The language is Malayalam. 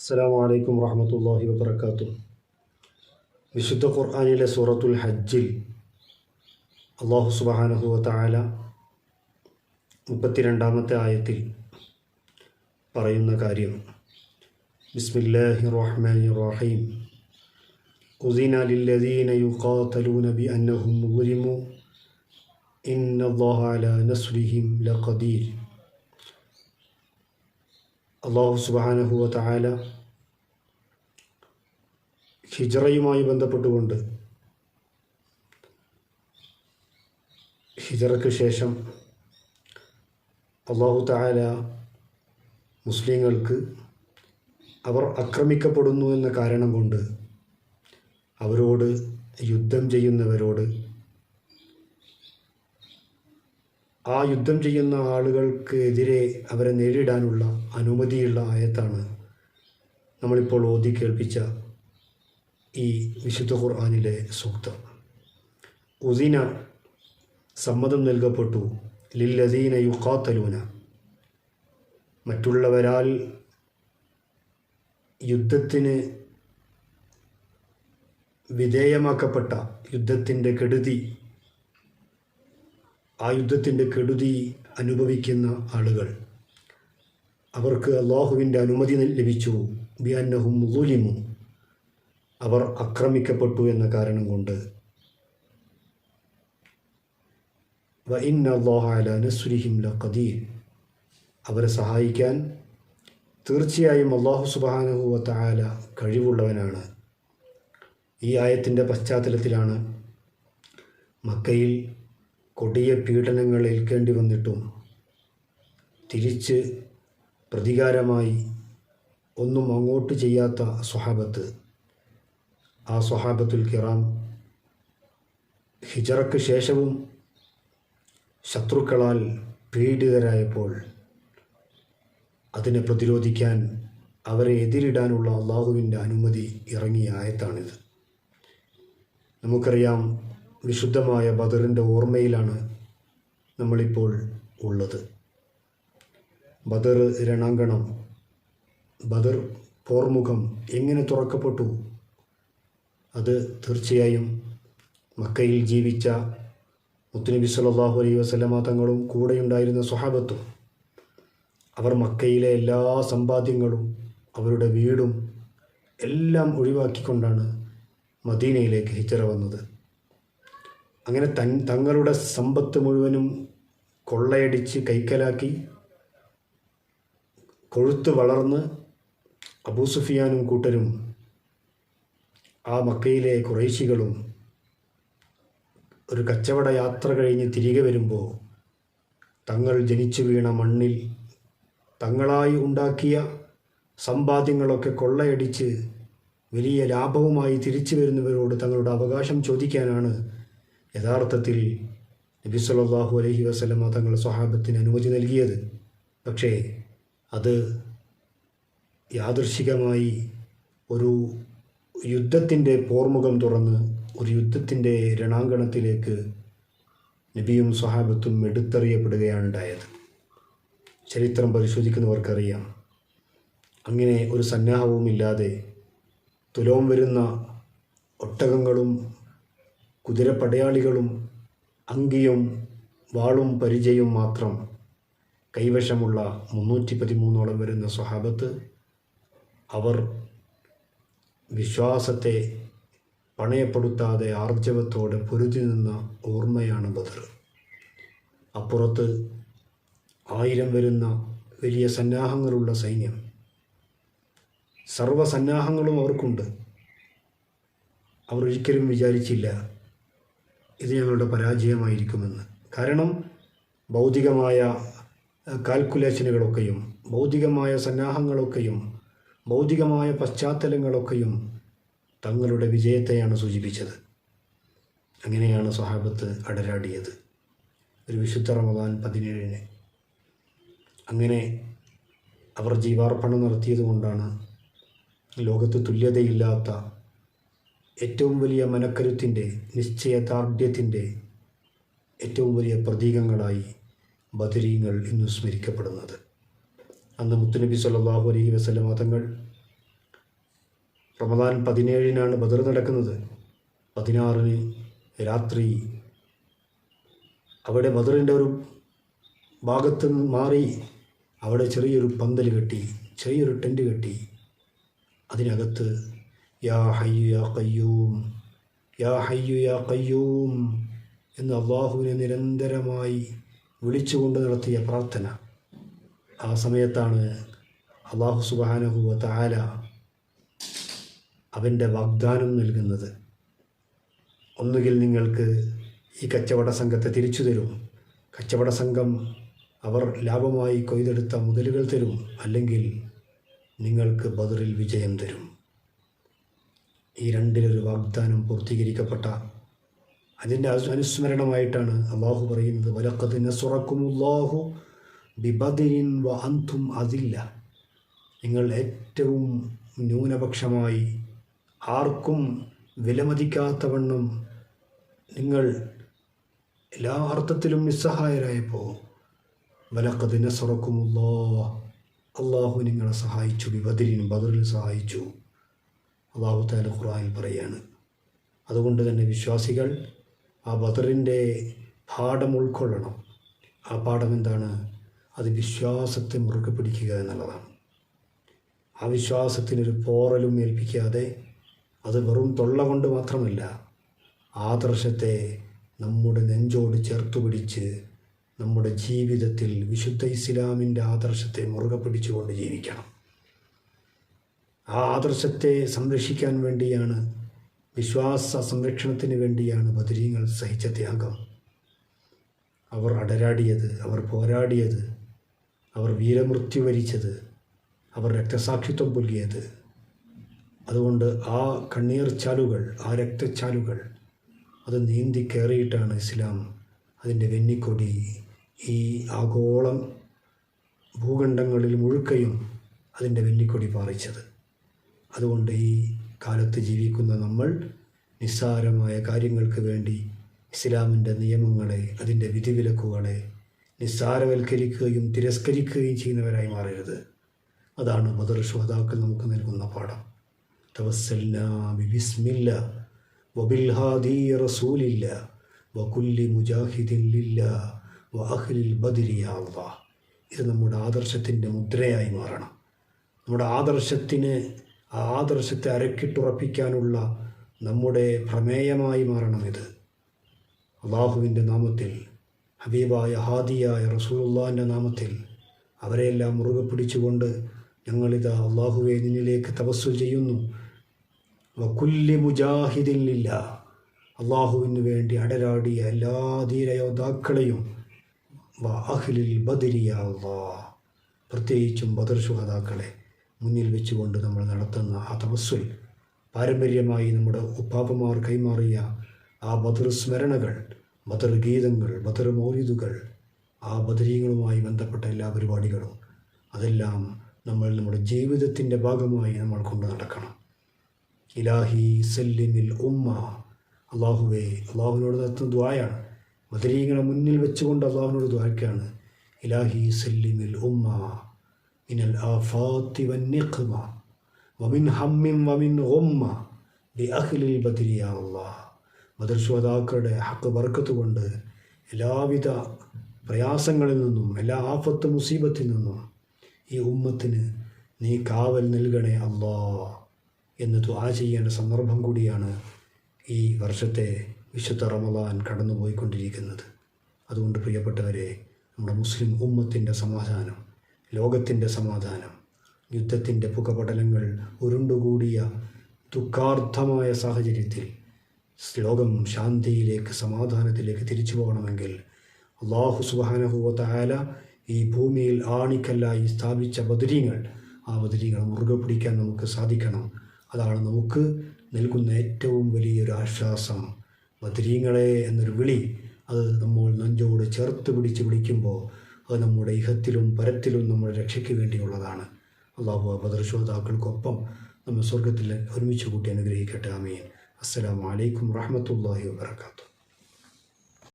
അസ്സലാമു അലൈക്കും വറഹ്മത്തുള്ളാഹി വബറകാതുഹു. വിശുദ്ധ ഖുർആനിലെ സൂറത്തുൽ ഹജ്ജിൽ അല്ലാഹു സുബ്ഹാനഹു വ തആല 32-ാമത്തെ ആയത്തിൽ പറയുന്ന കാര്യം, ബിസ്മില്ലാഹിർ റഹ്മാനിർ റഹീം, ഉസിന ലില്ലദീന യുഖാതലൂന ബിഅന്നഹും ളുലിമു ഇന്നല്ലാഹ അലാ നസ്രിഹിം ലഖദീർ. അല്ലാഹു സുബ്ഹാനഹു വ തആല ഹിജ്റയുമായി ബന്ധപ്പെട്ടുകൊണ്ട് ഹിജ്റയ്ക്ക് ശേഷം അല്ലാഹു തആല മുസ്ലിങ്ങൾക്ക് അവർ ആക്രമിക്കപ്പെടുന്നു എന്ന കാരണം കൊണ്ട് അവരോട് യുദ്ധം ചെയ്യുന്നവരോട് ആ യുദ്ധം ചെയ്യുന്ന ആളുകൾക്ക് എതിരെ അവരെ നേരിടാനുള്ള അനുമതിയുള്ള ആയത്താണ് നമ്മളിപ്പോൾ ഓതി കേൾപ്പിച്ച ഈ വിശുദ്ധ ഖുർആനിലെ സൂക്തം. ഉസിന സമ്മതം നൽകപ്പെട്ടു, ലില്ലദീന യുഖാതലൂന മറ്റുള്ളവരാൽ യുദ്ധത്തിന് വിധേയമാക്കപ്പെട്ട യുദ്ധത്തിൻ്റെ കെടുതി, ആ യുദ്ധത്തിൻ്റെ കെടുതി അനുഭവിക്കുന്ന ആളുകൾ, അവർക്ക് അള്ളാഹുവിൻ്റെ അനുമതി ലഭിച്ചു. ബിഅന്നഹും ളുലിമു, അവർ ആക്രമിക്കപ്പെട്ടു എന്ന കാരണം കൊണ്ട്. വ ഇന്നല്ലാഹ അലാ നസ്രിഹിം ലഖദീർ, അവരെ സഹായിക്കാൻ തീർച്ചയായും അല്ലാഹു സുബ്ഹാനഹു വ തആല കഴിവുള്ളവനാണ്. ഈ ആയത്തിൻ്റെ പശ്ചാത്തലത്തിലാണ് മക്കയിൽ കൊടിയ പീഡനങ്ങൾ ഏൽക്കേണ്ടി വന്നിട്ടും തിരിച്ച് പ്രതികാരമായി ഒന്നും അങ്ങോട്ട് ചെയ്യാത്ത സ്വഹാബത്ത്, ആ സ്വഹാബത്തുൽ കിറാം ഹിജ്റയ്ക്ക് ശേഷവും ശത്രുക്കളാൽ പീഡിതരായപ്പോൾ അതിനെ പ്രതിരോധിക്കാൻ അവരെ എതിരിടാനുള്ള അള്ളാഹുവിൻ്റെ അനുമതി ഇറങ്ങിയ ആയത്താണിത്. നമുക്കറിയാം, വിശുദ്ധമായ ബദറിൻ്റെ ഓർമ്മയിലാണ് നമ്മളിപ്പോൾ ഉള്ളത്. ബദർ രണാങ്കണം, ബദർ പോർമുഖം എങ്ങനെ തുറക്കപ്പെട്ടു? അത് തീർച്ചയായും മക്കയിൽ ജീവിച്ച മുത്തുനബി സല്ലല്ലാഹു അലൈഹി വസല്ലമ തങ്ങളും കൂടെയുണ്ടായിരുന്ന സ്വഹാബത്തും അവർ മക്കയിലെ എല്ലാ സമ്പാദ്യങ്ങളും അവരുടെ വീടും എല്ലാം ഒഴിവാക്കിക്കൊണ്ടാണ് മദീനയിലേക്ക് ഹിജ്റ വന്നത്. അങ്ങനെ തങ്ങളുടെ സമ്പത്ത് മുഴുവനും കൊള്ളയടിച്ച് കൈക്കലാക്കി കൊഴുത്ത് വളർന്ന് അബൂ സുഫിയാനും കൂട്ടരും ആ മക്കയിലെ ഖുറൈശികളും ഒരു കച്ചവട യാത്ര കഴിഞ്ഞ് തിരികെ വരുമ്പോൾ തങ്ങൾ ജനിച്ചു വീണ മണ്ണിൽ തങ്ങളായി ഉണ്ടാക്കിയ സമ്പാദ്യങ്ങളൊക്കെ കൊള്ളയടിച്ച് വലിയ ലാഭവുമായി തിരിച്ചു വരുന്നവരോട് തങ്ങളുടെ അവകാശം ചോദിക്കാനാണ് യഥാർത്ഥത്തിൽ നബി സല്ലല്ലാഹു അലൈഹി വസല്ലമ തങ്ങൾ സ്വഹാബത്തിന് അനുമതി നൽകിയത്. പക്ഷേ അത് യാദൃശ്ചികമായി ഒരു യുദ്ധത്തിൻ്റെ പോർമുഖം തുറന്ന് ഒരു യുദ്ധത്തിൻ്റെ രണാങ്കണത്തിലേക്ക് നബിയും സ്വഹാബത്തും എടുത്തെറിയപ്പെടുകയാണ് ഉണ്ടായത്. ചരിത്രം പരിശോധിക്കുന്നവർക്കറിയാം. അങ്ങനെ ഒരു സന്നാഹവുമില്ലാതെ തുലോം വരുന്ന ഒട്ടകങ്ങളും കുതിരപ്പടയാളികളും അങ്കിയും വാളും പരിചയും മാത്രം കൈവശമുള്ള 313ഓളം വരുന്ന സ്വഹാബത്ത്, അവർ വിശ്വാസത്തെ പണയപ്പെടുത്താതെ ആർജവത്തോടെ പൊരുതി നിന്ന ഓർമ്മയാണ് ബദർ. അപ്പുറത്ത് 1000 വരുന്ന വലിയ സന്നാഹങ്ങളുള്ള സൈന്യം, സർവ്വസന്നാഹങ്ങളും അവർക്കുണ്ട്. അവർ ഒരിക്കലും വിചാരിച്ചില്ല ഇത് ഞങ്ങളുടെ പരാജയമായിരിക്കുമെന്ന്. കാരണം ഭൗതികമായ കാൽക്കുലേഷനുകളൊക്കെയും ഭൗതികമായ സന്നാഹങ്ങളൊക്കെയും ഭൗതികമായ പശ്ചാത്തലങ്ങളൊക്കെയും തങ്ങളുടെ വിജയത്തെയാണ് സൂചിപ്പിച്ചത്. അങ്ങനെയാണ് സ്വഹാബത്ത് അടരാടിയത് ഒരു വിശുദ്ധ റമദാൻ 17-ന്. അങ്ങനെ അവർ ജീവാർപ്പണം നടത്തിയതുകൊണ്ടാണ് ലോകത്ത് തുല്യതയില്ലാത്ത ഏറ്റവും വലിയ മനക്കരുത്തിൻ്റെ, നിശ്ചയദാർഢ്യത്തിൻ്റെ ഏറ്റവും വലിയ പ്രതീകങ്ങളായി ബദരീങ്ങൾ ഇന്ന് സ്മരിക്കപ്പെടുന്നത്. അന്ന് മുത്തുനബി സല്ലല്ലാഹു അലൈഹി വസല്ലമ തങ്ങൾ റമദാൻ 17-നാണ് ബദർ നടക്കുന്നത്. 16-ന് രാത്രി അവിടെ ബദറിൻ്റെ ഒരു ഭാഗത്ത് മാറി അവിടെ ചെറിയൊരു പന്തൽ കെട്ടി, ചെറിയൊരു ടെൻറ്റ് കെട്ടി. അതിനകത്ത് യാ ഹയ്യു യാ ഖയ്യൂം, യാ ഹയ്യു യാ ഖയ്യൂം എന്ന് അള്ളാഹുവിനെ നിരന്തരമായി വിളിച്ചുകൊണ്ട് നടത്തിയ പ്രാർത്ഥന. ആ സമയത്താണ് അള്ളാഹു സുബ്ഹാനഹു വ തആല അവൻ്റെ വാഗ്ദാനം നൽകുന്നത്. ഒന്നുകിൽ നിങ്ങൾക്ക് ഈ കച്ചവട സംഘത്തെ തിരിച്ചു തരും, കച്ചവട സംഘം അവർ ലാഭമായി കൊയ്തെടുത്ത മുതലുകൾ തരും, അല്ലെങ്കിൽ നിങ്ങൾക്ക് ബദറിൽ വിജയം തരും. ഈ രണ്ടിലൊരു വാഗ്ദാനം പൂർത്തീകരിക്കപ്പെട്ട അതിൻ്റെ അനുസ്മരണമായിട്ടാണ് അള്ളാഹു പറയുന്നത്, വലഖദ് നസറക്കുമുല്ലാഹു ബിബദരിൻ വ അൻതും അദില്ല. നിങ്ങൾ ഏറ്റവും ന്യൂനപക്ഷമായി ആർക്കും വിലമതിക്കാത്തവണ്ണം നിങ്ങൾ എല്ലാ അർത്ഥത്തിലും നിസ്സഹായരായപ്പോൾ വലഖദ് നസറക്കുമുല്ലാഹ്, അള്ളാഹു നിങ്ങളെ സഹായിച്ചു, ബിബദരിൻ ബദറിൽ സഹായിച്ചു. അള്ളാഹു തആല ഖുർആനിൽ പറയാണ്. അതുകൊണ്ട് തന്നെ വിശ്വാസികൾ ആ ബദറിൻ്റെ പാഠം ഉൾക്കൊള്ളണം. ആ പാഠം എന്താണ്? അത് വിശ്വാസത്തെ മുറുകെ പിടിക്കുക എന്നുള്ളതാണ്. ആ വിശ്വാസത്തിനൊരു പോറലും ഏൽപ്പിക്കാതെ, അത് വെറും തൊള്ള കൊണ്ട് മാത്രമല്ല, ആദർശത്തെ നമ്മുടെ നെഞ്ചോട് ചേർത്തു പിടിച്ച് നമ്മുടെ ജീവിതത്തിൽ വിശുദ്ധ ഇസ്ലാമിൻ്റെ ആദർശത്തെ മുറുകെ പിടിച്ചുകൊണ്ട് ജീവിക്കണം. ആ ആദർശത്തെ സംരക്ഷിക്കാൻ വേണ്ടിയാണ്, വിശ്വാസ സംരക്ഷണത്തിന് വേണ്ടിയാണ് ബദരീങ്ങൾ സഹിച്ച ത്യാഗം. അവർ അടരാടിയത്, അവർ പോരാടിയത്, അവർ വീരമൃത്യു വരിച്ചത്, അവർ രക്തസാക്ഷിത്വം പുൽകിയത്. അതുകൊണ്ട് ആ കണ്ണീർ ചാലുകൾ, ആ രക്തച്ചാലുകൾ അത് നീന്തി കയറിയിട്ടാണ് ഇസ്ലാം അതിൻ്റെ വെന്നിക്കൊടി ഈ ആഗോളം ഭൂഖണ്ഡങ്ങളിൽ മുഴുക്കയും അതിൻ്റെ വെന്നിക്കൊടി പാറിച്ചത്. അതുകൊണ്ട് ഈ കാലത്ത് ജീവിക്കുന്ന നമ്മൾ നിസ്സാരമായ കാര്യങ്ങൾക്ക് വേണ്ടി ഇസ്ലാമിൻ്റെ നിയമങ്ങളെ, അതിൻ്റെ വിധിവിലക്കുകളെ നിസ്സാരവൽക്കരിക്കുകയും തിരസ്കരിക്കുകയും ചെയ്യുന്നവരായി മാറരുത്. അതാണ് ബദർ ശുഹദാക്കൾ നമുക്ക് നൽകുന്ന പാഠം. തവസ്സൽനാ ബിസ്മില്ലാ വബിൽ ഹാദി റസൂലില്ലാ വകുല്ലി മുജാഹിദിൻ ലില്ലാ വഅഹ്ലിൽ ബദ്രി യാ അല്ലാഹ്. ഇത് നമ്മുടെ ആദർശത്തിൻ്റെ മുദ്രയായി മാറണം. നമ്മുടെ ആദർശത്തെ അരക്കിട്ടുറപ്പിക്കാനുള്ള നമ്മുടെ പ്രമേയമായി മാറണം ഇത്. അള്ളാഹുവിൻ്റെ നാമത്തിൽ, ഹബീബായ ഹാദിയായ റസൂലുള്ളാഹിൻ്റെ നാമത്തിൽ അവരെയെല്ലാം മുറുകെ പിടിച്ചുകൊണ്ട് ഞങ്ങളിതാ അള്ളാഹുവെ നിന്നിലേക്ക് തവസ്സുൽ ചെയ്യുന്നു. വകുല്ലി മുജാഹിദിൻ ലില്ലാ, അള്ളാഹുവിന് വേണ്ടി അടരാടിയ എല്ലാ ധീരയോദ്ധാക്കളെയും വഅഹ്ലിൽ ബദ്രി യാ അല്ലാഹ്, പ്രത്യേകിച്ചും ബദർ ശുഹദാക്കളെ മുന്നിൽ വെച്ചുകൊണ്ട് നമ്മൾ നടത്തുന്ന ആ തവസ്സുൽ, പാരമ്പര്യമായി നമ്മുടെ ഉപ്പാപ്പമാർ കൈമാറിയ ആ ബദർ സ്മരണകൾ, ബദർ ഗീതങ്ങൾ, ബദർ മൗലിദുകൾ, ആ ബദരീങ്ങളുമായി ബന്ധപ്പെട്ട എല്ലാ പരിപാടികളും, അതെല്ലാം നമ്മൾ നമ്മുടെ ജീവിതത്തിൻ്റെ ഭാഗമായി നമ്മൾ കൊണ്ടു നടക്കണം. ഇലാഹി സല്ലിമിൽ ഉമ്മ, അള്ളാഹുവേ, അള്ളാഹുവിനോട് നടത്തുന്ന ദുആയാണ്. ബദരീങ്ങളെ മുന്നിൽ വെച്ചുകൊണ്ട് അള്ളാഹുവിനോട് ദുആക്കാണ്. ഇലാഹി സല്ലിമിൽ ഉമ്മ മിനൽ ആഫാത്തി വന്നിഖ്മ വമിൻ ഹമ്മിൻ വമിൻ ഗുമ്മ ബിഅഹ്ലിൽ ബദ്രി യാ അല്ലാഹ്. ബദർ ശുഹദാക്കളുടെ ഹക്ക് ബർക്കത്ത് കൊണ്ട് എല്ലാവിധ പ്രയാസങ്ങളിൽ നിന്നും, എല്ലാ ആഫത്ത് മുസീബത്തിൽ നിന്നും ഈ ഉമ്മത്തിന് നീ കാവൽ നൽകണേ അല്ലാഹ് എന്ന് ദുആ ചെയ്യേണ്ട സന്ദർഭം കൂടിയാണ് ഈ വർഷത്തെ വിശുദ്ധ റമദാൻ കടന്നുപോയിക്കൊണ്ടിരിക്കുന്നത്. അതുകൊണ്ട് പ്രിയപ്പെട്ടവരെ, നമ്മുടെ മുസ്ലിം ഉമ്മത്തിൻ്റെ സമാധാനം, ലോകത്തിൻ്റെ സമാധാനം, യുദ്ധത്തിൻ്റെ പുകപടലങ്ങൾ ഉരുണ്ടുകൂടിയ ദുഃഖാർദ്ധമായ സാഹചര്യത്തിൽ ലോകം ശാന്തിയിലേക്ക്, സമാധാനത്തിലേക്ക് തിരിച്ചു പോകണമെങ്കിൽ അല്ലാഹു സുബ്ഹാനഹു വ തആല ഈ ഭൂമിയിൽ ആണിക്കല്ലായി സ്ഥാപിച്ച ബദരീങ്ങൾ, ആ ബദരീങ്ങൾ മുറുകെ പിടിക്കാൻ നമുക്ക് സാധിക്കണം. അതാണ് നമുക്ക് നൽകുന്ന ഏറ്റവും വലിയൊരു ആശ്വാസം. ബദരീങ്ങളെ എന്നൊരു വിളി, അത് നമ്മൾ നെഞ്ചോട് ചേർത്ത് പിടിച്ച് വിളിക്കുമ്പോൾ അത് നമ്മുടെ ഇഹത്തിലും പരത്തിലും നമ്മുടെ രക്ഷയ്ക്ക് വേണ്ടിയുള്ളതാണ്. അല്ലാഹു ബദർ ശുഹദാക്കൾക്കൊപ്പം നമ്മൾ സ്വർഗത്തിൽ ഒരുമിച്ച് കൂട്ടി അനുഗ്രഹിക്കട്ടെ. ആമീൻ. അസ്സലാമു അലൈക്കും വറഹ്മത്തുള്ളാഹി വബറകാതുഹു.